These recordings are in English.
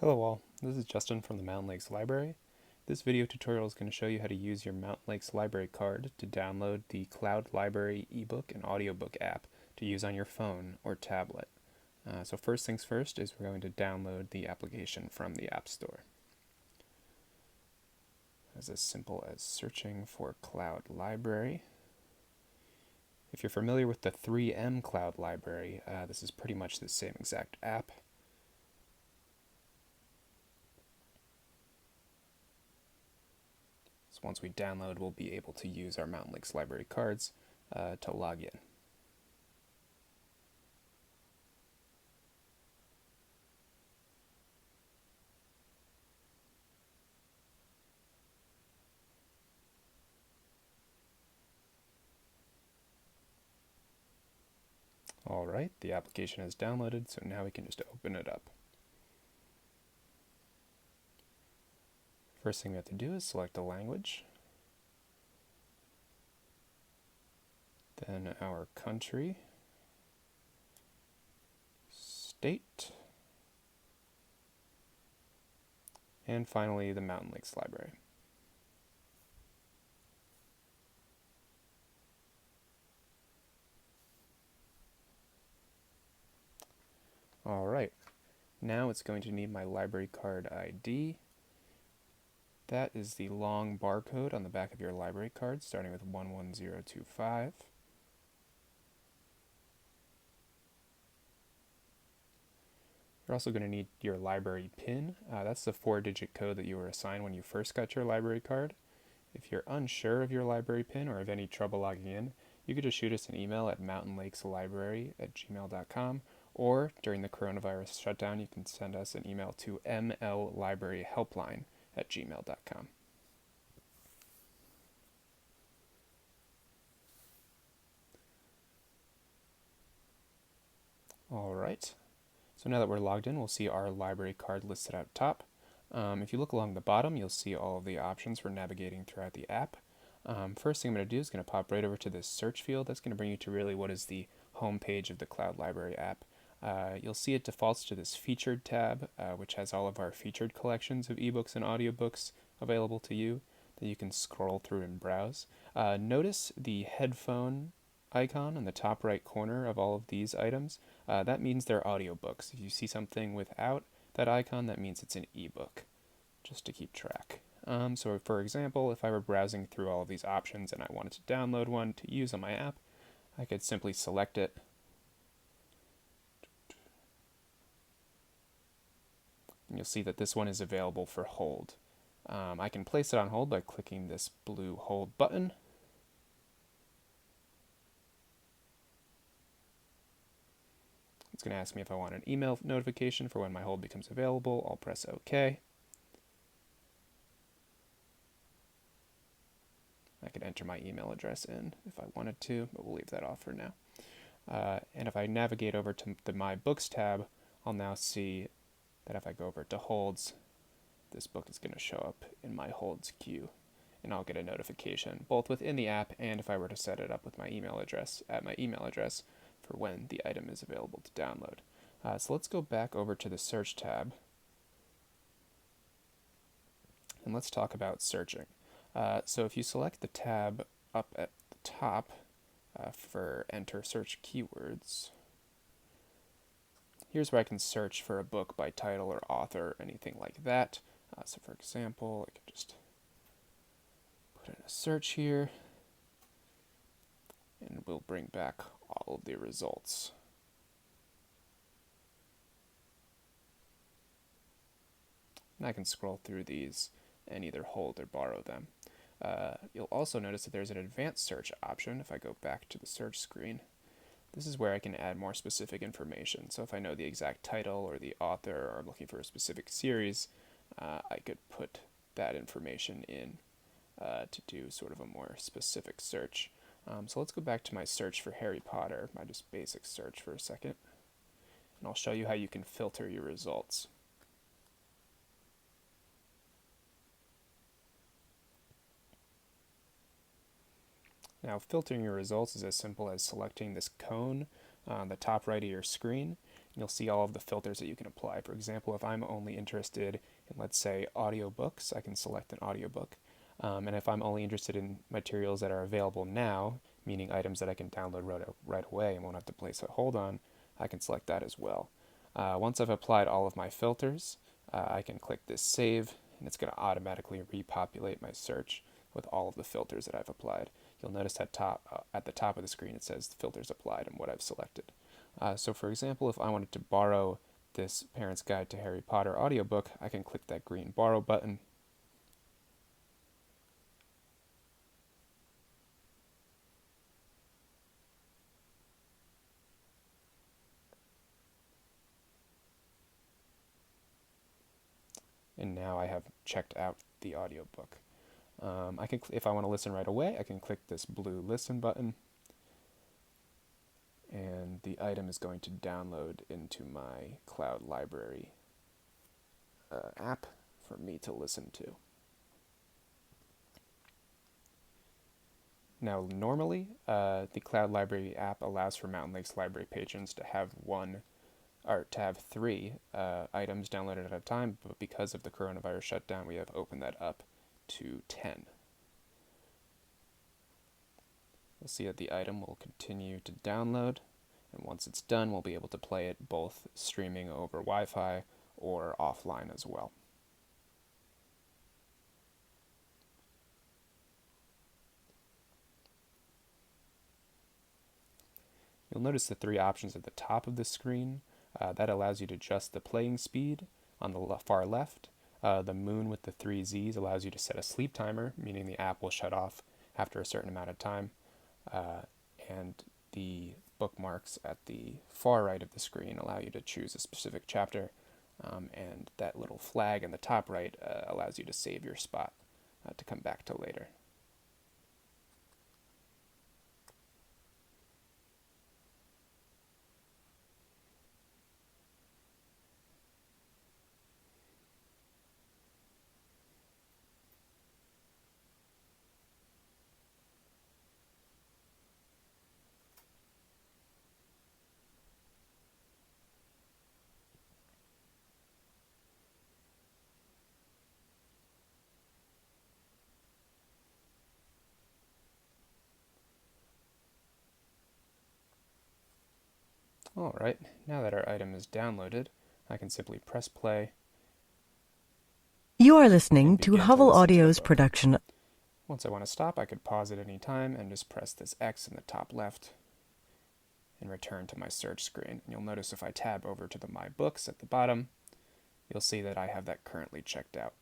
Hello all, this is Justin from the Mountain Lakes Library. This video tutorial is going to show you how to use your Mountain Lakes Library card to download the cloudLibrary ebook and audiobook app to use on your phone or tablet. So first things first is we're going to download the application from the App Store. It's as simple as searching for cloudLibrary. If you're familiar with the 3M cloudLibrary, this is pretty much the same exact app. Once we download, we'll be able to use our Mountain Lakes Library cards to log in. Alright, the application is downloaded, so now we can just open it up. First thing we have to do is select a language, then our country, state, and finally the Mountain Lakes Library. Alright, now it's going to need my library card ID. That is the long barcode on the back of your library card, starting with 11025. You're also going to need your library PIN. That's the 4-digit code that you were assigned when you first got your library card. If you're unsure of your library PIN or have any trouble logging in, you could just shoot us an email at mountainlakeslibrary@gmail.com, or during the coronavirus shutdown, you can send us an email to mllibraryhelpline@gmail.com. Alright, so now that we're logged in, we'll see our library card listed out top. If you look along the bottom, you'll see all of the options for navigating throughout the app. First thing I'm going to do is going to pop right over to this search field. That's going to bring you to really what is the home page of the cloudLibrary app. You'll see it defaults to this featured tab, which has all of our featured collections of ebooks and audiobooks available to you that you can scroll through and browse. Notice the headphone icon in the top right corner of all of these items. That means they're audiobooks. If you see something without that icon, that means it's an ebook, just to keep track. So for example, if I were browsing through all of these options and I wanted to download one to use on my app, I could simply select it. And you'll see that this one is available for hold. I can place it on hold by clicking this blue hold button. It's going to ask me if I want an email notification for when my hold becomes available. I'll press OK. I could enter my email address in if I wanted to, but we'll leave that off for now. And if I navigate over to the My Books tab, I'll now see that if I go over to holds, this book is going to show up in my holds queue, and I'll get a notification both within the app and if I were to set it up with my email address for when the item is available to download. So let's go back over to the search tab, and let's talk about searching. So if you select the tab up at the top for enter search keywords, here's where I can search for a book by title or author, anything like that. So for example, I can just put in a search here, and we'll bring back all of the results. And I can scroll through these and either hold or borrow them. You'll also notice that there's an advanced search option if I go back to the search screen. This is where I can add more specific information. So if I know the exact title or the author, or I'm looking for a specific series, I could put that information in to do sort of a more specific search. So let's go back to my search for Harry Potter, my just basic search for a second, and I'll show you how you can filter your results. Now, filtering your results is as simple as selecting this cone on the top right of your screen You'll see all of the filters that you can apply. For example, if I'm only interested in, let's say, audiobooks, I can select an audiobook. And if I'm only interested in materials that are available now, meaning items that I can download right away and won't have to place a hold on, I can select that as well. Once I've applied all of my filters, I can click this save, and it's going to automatically repopulate my search with all of the filters that I've applied. You'll notice at the top of the screen it says filters applied and what I've selected. So for example, if I wanted to borrow this Parent's Guide to Harry Potter audiobook, I can click that green borrow button. And now I have checked out the audiobook. If I want to listen right away, I can click this blue listen button, and the item is going to download into my cloudLibrary app for me to listen to. Now, normally, the cloudLibrary app allows for Mountain Lakes Library patrons to have three items downloaded at a time, but because of the coronavirus shutdown, we have opened that up to 10. You'll see that the item will continue to download, and once it's done, we'll be able to play it both streaming over Wi-Fi or offline as well. You'll notice the three options at the top of the screen. That allows you to adjust the playing speed on the far left. The moon with the 3 Z's allows you to set a sleep timer, meaning the app will shut off after a certain amount of time. And the bookmarks at the far right of the screen allow you to choose a specific chapter. And that little flag in the top right allows you to save your spot to come back to later. Alright, now that our item is downloaded, I can simply press play. You are listening to Hovel Audio's production. Once I want to stop, I could pause at any time and just press this X in the top left and return to my search screen. And you'll notice if I tab over to the My Books at the bottom, you'll see that I have that currently checked out.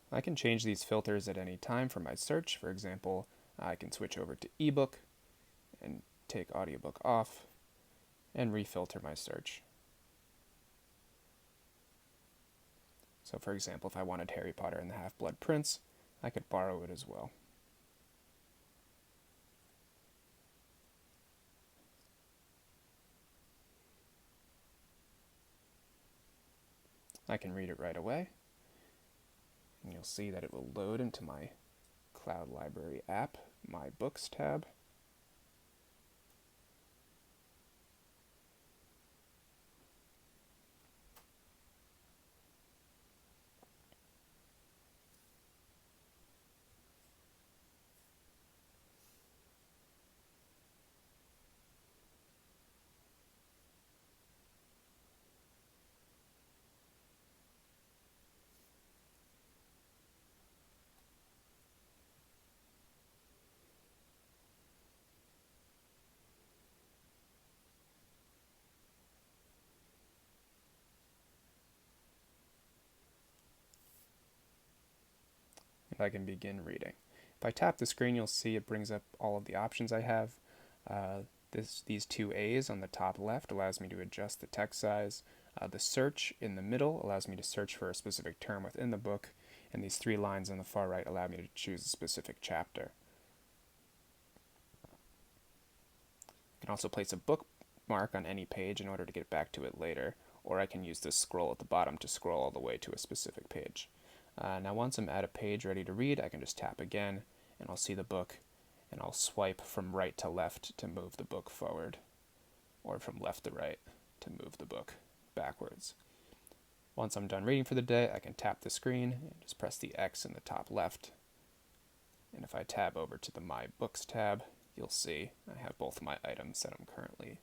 I can change these filters at any time for my search. For example, I can switch over to ebook and take audiobook off and refilter my search. So for example, if I wanted Harry Potter and the Half-Blood Prince, I could borrow it as well. I can read it right away, and you'll see that it will load into my cloudLibrary app, My Books tab. And I can begin reading. If I tap the screen, you'll see it brings up all of the options I have. These two A's on the top left allows me to adjust the text size. The search in the middle allows me to search for a specific term within the book, and these 3 lines on the far right allow me to choose a specific chapter. I can also place a bookmark on any page in order to get back to it later, or I can use this scroll at the bottom to scroll all the way to a specific page. Now once I'm at a page ready to read, I can just tap again, and I'll see the book, and I'll swipe from right to left to move the book forward, or from left to right to move the book backwards. Once I'm done reading for the day, I can tap the screen and just press the X in the top left. And if I tab over to the My Books tab, you'll see I have both my items that I'm currently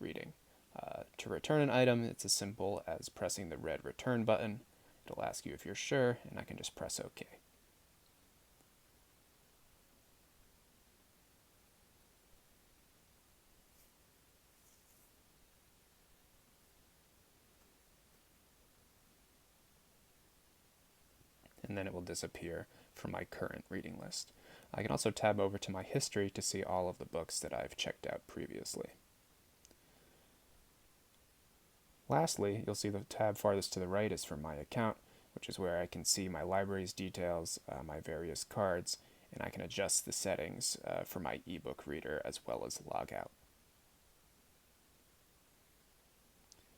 reading. To return an item, it's as simple as pressing the red return button. It'll ask you if you're sure, and I can just press OK. And then it will disappear from my current reading list. I can also tab over to my history to see all of the books that I've checked out previously. Lastly, you'll see the tab farthest to the right is for my account, which is where I can see my library's details, my various cards, and I can adjust the settings for my ebook reader as well as log out.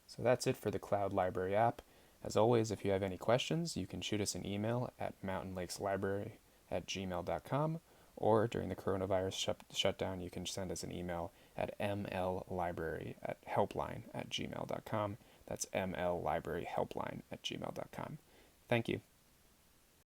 So that's it for the cloudLibrary app. As always, if you have any questions, you can shoot us an email at mountainlakeslibrary@gmail.com, or during the coronavirus shutdown, you can send us an email at mllibrary@helpline@gmail.com. That's mllibraryhelpline@gmail.com. Thank you.